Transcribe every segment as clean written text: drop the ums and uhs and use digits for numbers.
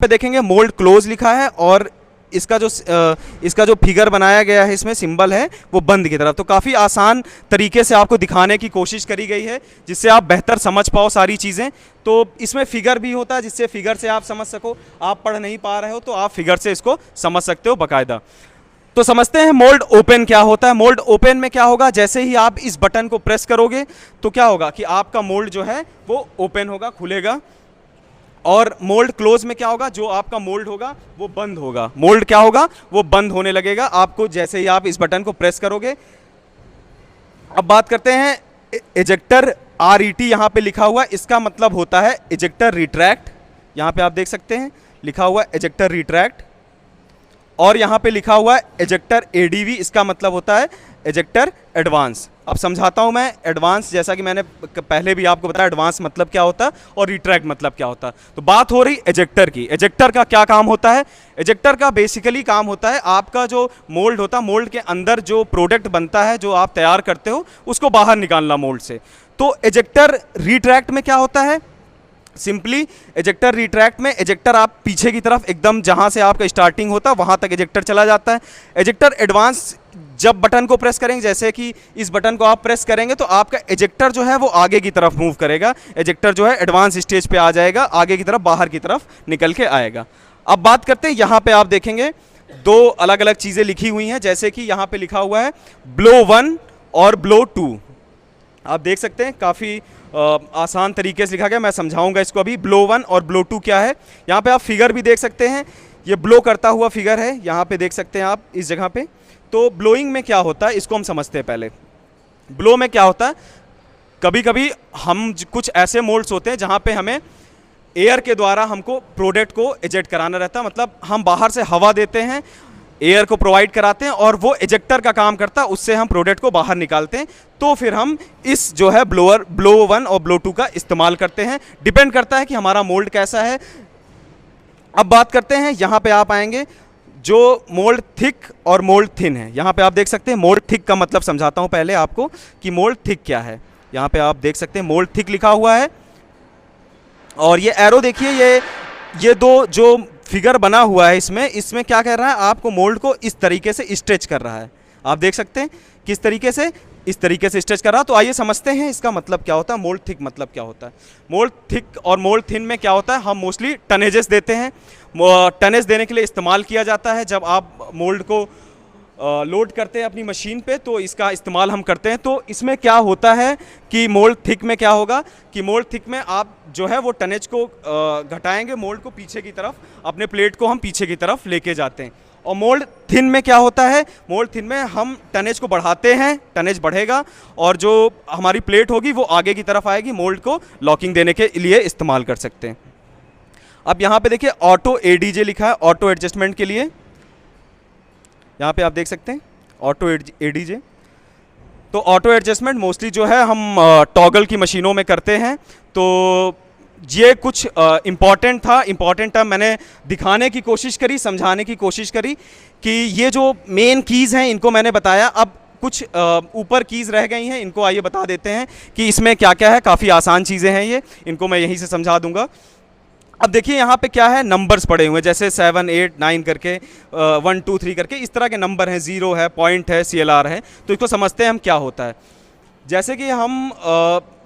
पे देखेंगे mould close लिखा है और इसका जो फिगर बनाया गया है, इसमें सिंबल है वो बंद की तरफ। तो काफ़ी आसान तरीके से आपको दिखाने की कोशिश करी गई है जिससे आप बेहतर समझ पाओ सारी चीज़ें। तो इसमें फिगर भी होता है जिससे फिगर से आप समझ सको, आप पढ़ नहीं पा रहे हो तो आप फिगर से इसको समझ सकते हो बाकायदा। तो समझते हैं मोल्ड ओपन क्या होता है। मोल्ड ओपन में क्या होगा, जैसे ही आप इस बटन को प्रेस करोगे तो क्या होगा कि आपका मोल्ड जो है वो ओपन होगा, खुलेगा। और मोल्ड क्लोज में क्या होगा, जो आपका मोल्ड होगा वो बंद होगा। मोल्ड क्या होगा, वो बंद होने लगेगा आपको जैसे ही आप इस बटन को प्रेस करोगे। अब बात करते हैं इजेक्टर, RET यहाँ पे लिखा हुआ है, इसका मतलब होता है इजेक्टर रिट्रैक्ट। यहाँ पे आप देख सकते हैं लिखा हुआ है इजेक्टर रिट्रैक्ट। और यहाँ पे लिखा हुआ है इजेक्टर ADV, इसका मतलब होता है इजेक्टर एडवांस। अब समझाता हूँ मैं एडवांस, जैसा कि मैंने पहले भी आपको बताया एडवांस मतलब क्या होता है और रिट्रैक्ट मतलब क्या होता है। तो बात हो रही इजेक्टर की। इजेक्टर का क्या काम होता है, इजेक्टर का बेसिकली काम होता है आपका जो मोल्ड होता है, मोल्ड के अंदर जो प्रोडक्ट बनता है जो आप तैयार करते हो उसको बाहर निकालना मोल्ड से। तो इजेक्टर रिट्रैक्ट में क्या होता है, सिंपली इजेक्टर रिट्रैक्ट में इजेक्टर आप पीछे की तरफ एकदम जहां से आपका स्टार्टिंग होता है वहां तक इजेक्टर चला जाता है। इजेक्टर एडवांस जब बटन को प्रेस करेंगे, जैसे कि इस बटन को आप प्रेस करेंगे तो आपका इजेक्टर जो है वो आगे की तरफ मूव करेगा। इजेक्टर जो है एडवांस स्टेज पे आ जाएगा, आगे की तरफ बाहर की तरफ निकल के आएगा। अब बात करते हैं, यहाँ पे आप देखेंगे दो अलग अलग चीज़ें लिखी हुई हैं, जैसे कि यहाँ पे लिखा हुआ है ब्लो 1 और ब्लो 2। आप देख सकते हैं काफ़ी आसान तरीके से लिखा गया, मैं समझाऊंगा इसको अभी। ब्लो 1 और ब्लो 2 क्या है, यहाँ पे आप फिगर भी देख सकते हैं, ये ब्लो करता हुआ फिगर है, यहाँ पे देख सकते हैं आप इस जगह पे। तो ब्लोइंग में क्या होता है इसको हम समझते हैं पहले। ब्लो में क्या होता है, कभी कभी हम कुछ ऐसे मोल्ड्स होते हैं जहाँ पे हमें एयर के द्वारा हमको प्रोडक्ट को इजेक्ट कराना रहता है, मतलब हम बाहर से हवा देते हैं, एयर को प्रोवाइड कराते हैं और वो इजेक्टर का काम करता है, उससे हम प्रोडक्ट को बाहर निकालते हैं। तो फिर हम इस जो है ब्लो 1 और ब्लो 2 का इस्तेमाल करते हैं, डिपेंड करता है कि हमारा मोल्ड कैसा है। अब बात करते हैं, यहाँ पे आप आएंगे जो मोल्ड थिक और मोल्ड थिन है। यहाँ पे आप देख सकते हैं मोल्ड थिक का मतलब समझाता हूँ पहले आपको कि मोल्ड थिक क्या है। यहाँ पे आप देख सकते हैं मोल्ड थिक लिखा हुआ है और ये एरो देखिए, ये दो जो फिगर बना हुआ है इसमें क्या कह रहा है, आपको मोल्ड को इस तरीके से स्ट्रेच कर रहा है। आप देख सकते हैं किस तरीके से, इस तरीके से स्ट्रेच कर रहा है। तो आइए समझते हैं इसका मतलब क्या होता है, मोल्ड थिक मतलब क्या होता है। मोल्ड थिक और मोल्ड थिन में क्या होता है, हम मोस्टली टनेजेस देते हैं। टनेज देने के लिए इस्तेमाल किया जाता है जब आप मोल्ड को लोड करते हैं अपनी मशीन पे, तो इसका इस्तेमाल हम करते हैं। तो इसमें क्या होता है कि मोल्ड थिक में क्या होगा कि मोल्ड थिक में आप जो है वो टनेज को घटाएंगे, मोल्ड को पीछे की तरफ, अपने प्लेट को हम पीछे की तरफ लेके जाते हैं। और मोल्ड थिन में क्या होता है, मोल्ड थिन में हम टनेज को बढ़ाते हैं, टनेज बढ़ेगा और जो हमारी प्लेट होगी वो आगे की तरफ आएगी, मोल्ड को लॉकिंग देने के लिए इस्तेमाल कर सकते हैं। अब यहाँ पे देखिए ऑटो ADJ लिखा है, ऑटो एडजस्टमेंट के लिए। यहाँ पे आप देख सकते हैं ऑटो ADJ। तो ऑटो एडजस्टमेंट मोस्टली जो है हम टॉगल की मशीनों में करते हैं। तो ये कुछ इम्पॉर्टेंट था, इम्पॉर्टेंट टर्म मैंने दिखाने की कोशिश करी, समझाने की कोशिश करी कि ये जो मेन कीज़ हैं इनको मैंने बताया। अब कुछ ऊपर कीज़ रह गई हैं, इनको आइए बता देते हैं कि इसमें क्या क्या है। काफ़ी आसान चीज़ें हैं ये, इनको मैं यहीं से समझा दूंगा। अब देखिए यहाँ पे क्या है, नंबर्स पड़े हुए हैं, जैसे 7, 8, 9 करके 1, 2, 3 करके इस तरह के नंबर हैं, 0 है, पॉइंट है, CLR है। तो इसको समझते हैं हम क्या होता है। जैसे कि हम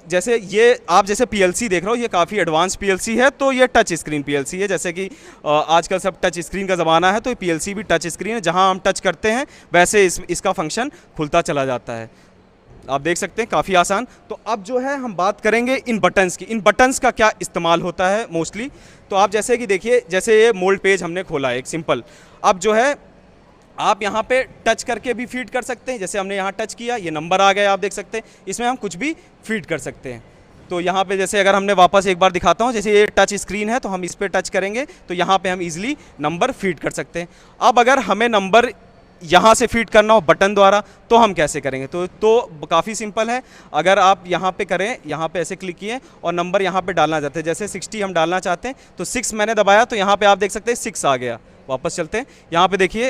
जैसे ये आप जैसे PLC देख रहे हो, ये काफ़ी एडवांस PLC है। तो ये टच स्क्रीन PLC है, जैसे कि आजकल सब टच स्क्रीन का ज़माना है, तो ये PLC भी टच स्क्रीन है, जहाँ हम टच करते हैं वैसे इसका फंक्शन खुलता चला जाता है। आप देख सकते हैं काफ़ी आसान। तो अब जो है हम बात करेंगे इन बटन्स की। इन बटन्स का क्या इस्तेमाल होता है मोस्टली। तो आप जैसे कि देखिए, जैसे ये मोल्ड पेज हमने खोला है एक सिंपल, अब जो है आप यहाँ पे टच करके भी फीड कर सकते हैं। जैसे हमने यहाँ टच किया, ये नंबर आ गए, आप देख सकते हैं, इसमें हम कुछ भी फीड कर सकते हैं। तो यहाँ पे जैसे अगर हमने वापस एक बार दिखाता हूँ, जैसे ये टच स्क्रीन है तो हम इस पर टच करेंगे तो यहाँ पे हम इजीली नंबर फीड कर सकते हैं। अब अगर हमें नंबर यहाँ से फीड करना हो बटन द्वारा तो हम कैसे करेंगे, तो काफ़ी सिंपल है। अगर आप यहाँ पे करें, यहाँ पे ऐसे क्लिक किए और नंबर यहाँ पे डालना चाहते हैं, जैसे 60 हम डालना चाहते हैं तो 6 मैंने दबाया तो यहाँ पे आप देख सकते हैं 6 आ गया। वापस चलते हैं, यहाँ पे देखिए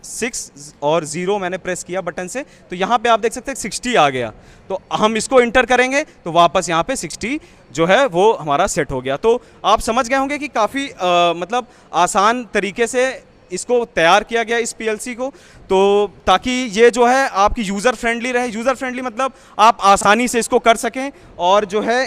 6 और 0 मैंने प्रेस किया बटन से, तो यहाँ पे आप देख सकते हैं 60 आ गया। तो हम इसको इंटर करेंगे तो वापस यहाँ पे 60 जो है वो हमारा सेट हो गया। तो आप समझ गए होंगे कि काफ़ी मतलब आसान तरीके से इसको तैयार किया गया इस पीएलसी को, तो ताकि ये जो है आपकी यूज़र फ्रेंडली रहे। यूज़र फ्रेंडली मतलब आप आसानी से इसको कर सकें और जो है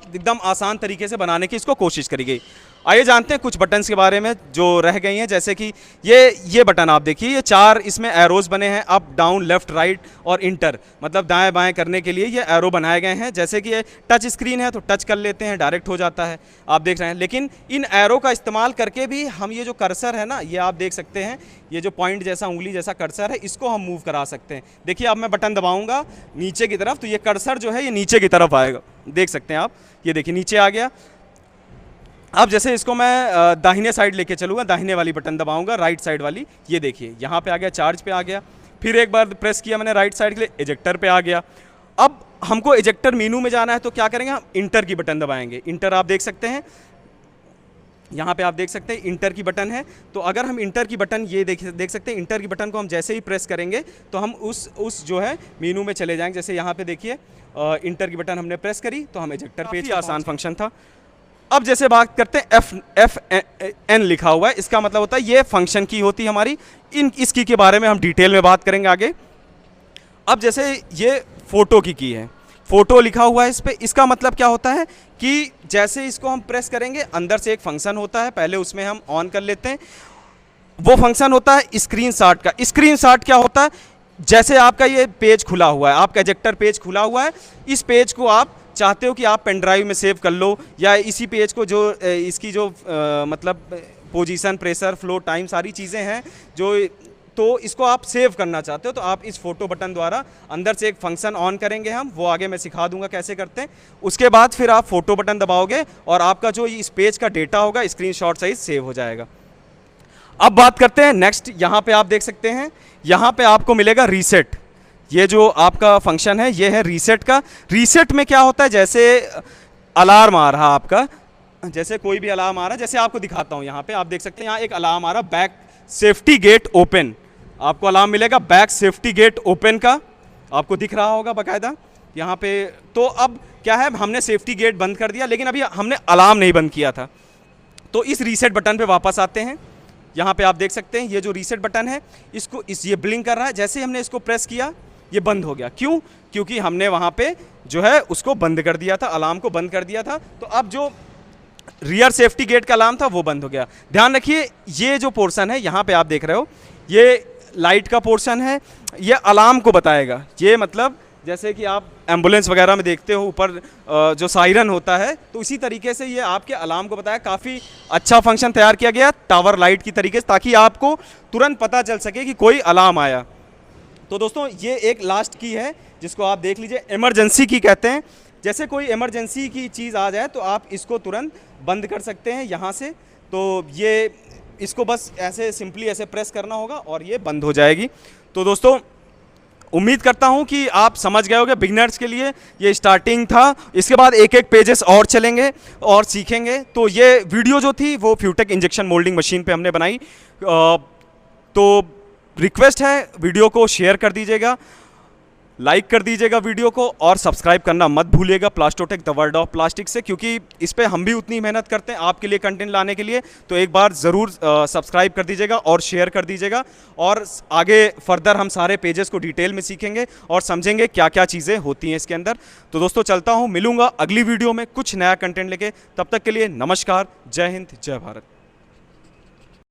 एकदम आसान तरीके से बनाने की इसको कोशिश करी गई। आइए जानते हैं कुछ बटन्स के बारे में जो रह गई हैं, जैसे कि ये बटन आप देखिए, ये 4 इसमें एरोज़ बने हैं, अप डाउन लेफ़्ट राइट और इंटर, मतलब दाएं बाएं करने के लिए ये एरो बनाए गए हैं। जैसे कि ये टच स्क्रीन है तो टच कर लेते हैं, डायरेक्ट हो जाता है, आप देख रहे हैं। लेकिन इन एरो का इस्तेमाल करके भी हम ये जो कर्सर है ना, ये आप देख सकते हैं, ये जो पॉइंट जैसा उंगली जैसा कर्सर है, इसको हम मूव करा सकते हैं। देखिए अब मैं बटन दबाऊंगा नीचे की तरफ तो ये कर्सर जो है ये नीचे की तरफ आएगा, देख सकते हैं आप, ये देखिए नीचे आ गया। अब जैसे इसको मैं दाहिने साइड लेके चलूँगा, दाहिने वाली बटन दबाऊंगा, राइट साइड वाली, ये देखिए यहाँ पे आ गया, चार्ज पे आ गया। फिर एक बार प्रेस किया मैंने राइट साइड के लिए, इजेक्टर पे आ गया। अब हमको इजेक्टर मेनू में जाना है तो क्या करेंगे, हम इंटर की बटन दबाएंगे। इंटर आप देख सकते हैं, यहाँ पे आप देख सकते हैं इंटर की बटन है। तो अगर हम इंटर की बटन ये देख सकते हैं, इंटर की बटन को हम जैसे ही प्रेस करेंगे तो हम उस जो है मेनू में चले जाएंगे। जैसे यहाँ पे देखिए इंटर की बटन हमने प्रेस करी तो हम इजेक्टर पेज, आसान फंक्शन था। अब जैसे बात करते हैं FN लिखा हुआ है, इसका मतलब होता है ये फंक्शन की होती है हमारी। इस की के बारे में हम डिटेल में बात करेंगे आगे। अब जैसे ये फ़ोटो की है, फ़ोटो लिखा हुआ है इस पर, इसका मतलब क्या होता है कि जैसे इसको हम प्रेस करेंगे अंदर से एक फंक्शन होता है, पहले उसमें हम ऑन कर लेते हैं। वो फंक्शन होता है स्क्रीनशॉट का। स्क्रीनशॉट क्या होता है, जैसे आपका ये पेज खुला हुआ है, आपका इजेक्टर पेज खुला हुआ है, इस पेज को आप चाहते हो कि आप पेन ड्राइव में सेव कर लो, या इसी पेज को जो इसकी जो मतलब पोजीशन, प्रेशर, फ्लो, टाइम, सारी चीज़ें हैं जो, तो इसको आप सेव करना चाहते हो तो आप इस फोटो बटन द्वारा अंदर से एक फंक्शन ऑन करेंगे हम, वो आगे मैं सिखा दूंगा कैसे करते हैं। उसके बाद फिर आप फोटो बटन दबाओगे और आपका जो इस पेज का डेटा होगा स्क्रीनशॉट सहित सेव हो जाएगा। अब बात करते हैं नेक्स्ट, यहाँ पे आप देख सकते हैं, यहाँ पे आपको मिलेगा रीसेट। ये जो आपका फंक्शन है ये है रीसेट का। रीसेट में क्या होता है, जैसे अलार्म आ रहा आपका, जैसे कोई भी अलार्म आ रहा है, जैसे आपको दिखाता हूँ, यहाँ पे आप देख सकते हैं, यहाँ एक अलार्म आ रहा, बैक सेफ्टी गेट ओपन, आपको अलार्म मिलेगा बैक सेफ्टी गेट ओपन का, आपको दिख रहा होगा बाकायदा यहाँ पे। तो अब क्या है, हमने सेफ्टी गेट बंद कर दिया लेकिन अभी हमने अलार्म नहीं बंद किया था, तो इस रीसेट बटन पे वापस आते हैं। यहाँ पे आप देख सकते हैं ये जो रीसेट बटन है, इसको ये ब्लिंक कर रहा है, जैसे ही हमने इसको प्रेस किया ये बंद हो गया। क्यों? क्योंकि हमने वहाँ पे जो है उसको बंद कर दिया था, अलार्म को बंद कर दिया था। तो अब जो रियर सेफ्टी गेट का अलार्म था वो बंद हो गया। ध्यान रखिए ये जो पोर्शन है यहाँ पे आप देख रहे हो, ये लाइट का पोर्शन है, ये अलार्म को बताएगा। ये मतलब जैसे कि आप एम्बुलेंस वगैरह में देखते हो ऊपर जो सायरन होता है, तो इसी तरीके से ये आपके अलार्म को बताया। काफ़ी अच्छा फंक्शन तैयार किया गया टावर लाइट की तरीके से, ताकि आपको तुरंत पता चल सके कि कोई अलार्म आया। तो दोस्तों ये एक लास्ट की है जिसको आप देख लीजिए, इमरजेंसी की कहते हैं। जैसे कोई इमरजेंसी की चीज़ आ जाए तो आप इसको तुरंत बंद कर सकते हैं यहाँ से। तो ये इसको बस ऐसे सिंपली ऐसे प्रेस करना होगा और ये बंद हो जाएगी। तो दोस्तों उम्मीद करता हूँ कि आप समझ गए होंगे। बिगिनर्स के लिए ये स्टार्टिंग था, इसके बाद एक एक पेजेस और चलेंगे और सीखेंगे। तो ये वीडियो जो थी वो फ्यूटेक इंजेक्शन मोल्डिंग मशीन पे हमने बनाई। तो रिक्वेस्ट है वीडियो को शेयर कर दीजिएगा, लाइक कर दीजिएगा वीडियो को, और सब्सक्राइब करना मत भूलिएगा प्लास्टोटेक द वर्ल्ड ऑफ प्लास्टिक से, क्योंकि इस पे हम भी उतनी मेहनत करते हैं आपके लिए कंटेंट लाने के लिए। तो एक बार ज़रूर सब्सक्राइब कर दीजिएगा और शेयर कर दीजिएगा, और आगे फर्दर हम सारे पेजेस को डिटेल में सीखेंगे और समझेंगे क्या क्या चीज़ें होती हैं इसके अंदर। तो दोस्तों चलता हूँ, मिलूँगा अगली वीडियो में कुछ नया कंटेंट लेके। तब तक के लिए नमस्कार, जय हिंद, जय भारत।